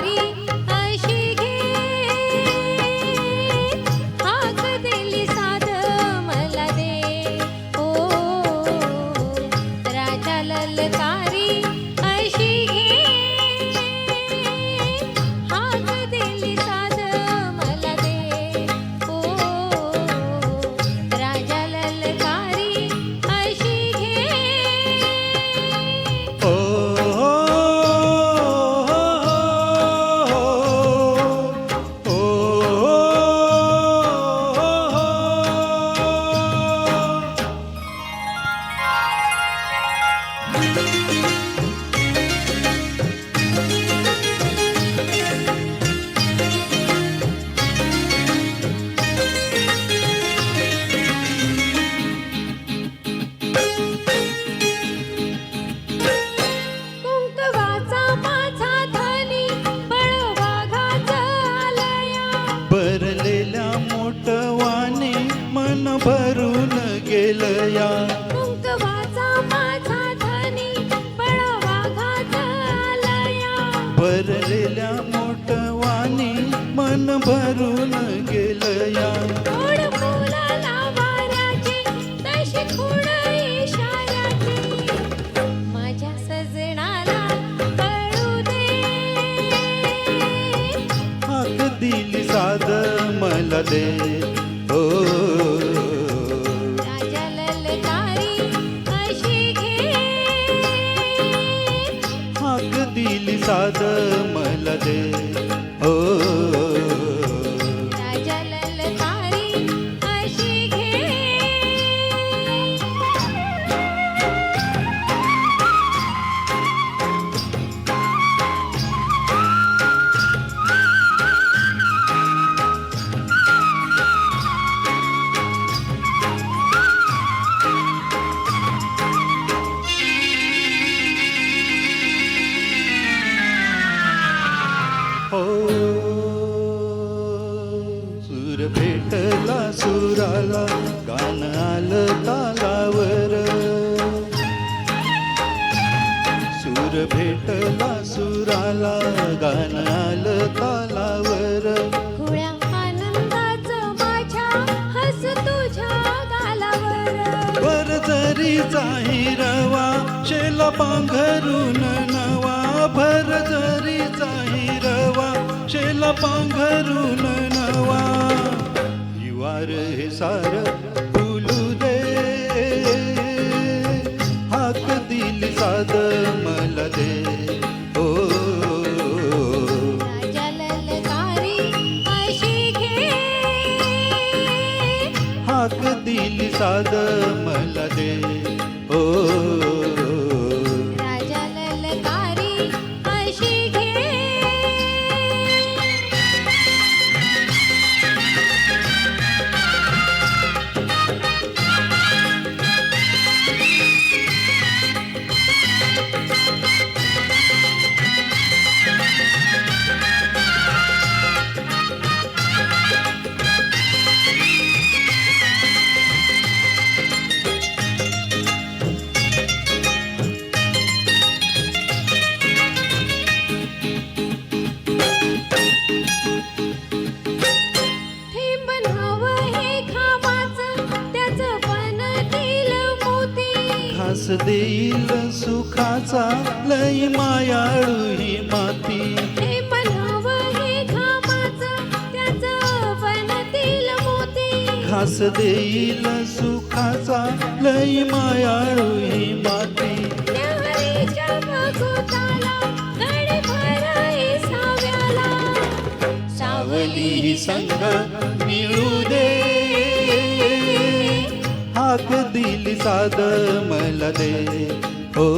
कारी अशी घे हाक दिली साध मला दे ओ राजा ललकारी अशी घे हाक दिली साध मला दे ओ राजा ललकारी अशी घे ओ कुंकवाचा माझा धनी बळवाघाचा आलया भरलेल्या मोठवाने मन भरून गेलया कुंकवाचा माझा धनी बळवाघाचा आलया भरलेल्या मोठवाने मन भरून गेलया खोड फुलाला वाऱ्याची तशी खोड इशाऱ्याची माझ्या सजनाला कळू दे हाक दिली साध मला दे ओ राजा ललकारी अशी घे हाक दिली साध मला दे ओ राजा ललकारी अशी घे हो सूर भेटला सुराला गाण आलं तालावर सूर भेटला सुराला गाण आलं तालावर खुळ्या आनंदाचं माझ्या हस तुझ्या गालावर वर जरी हिरवा शेला पांघरून नवा भर जरी हिरवा शेला पांघरून नवा युवार हे सार फुलू दे हाक दिली साध मला दे ओ राजा ललकारी अशी घे हाक दिली साध मला दे ओ राजा ललकारी अशी घे थेंब न्हावं हे खावाचं त्याचं बनतील मोती घास देईल सुखाचा लई मायाळू ही माती थेंब न्हावं हे खावाचं त्याचं बनतील मोती घास देईल सुखाचा लई मायाळू ही माती न्याहारीच्या भगोताला गडे भराई साव्याला सावली ही संग मिळू दे हाक दिली साध मला दे ओ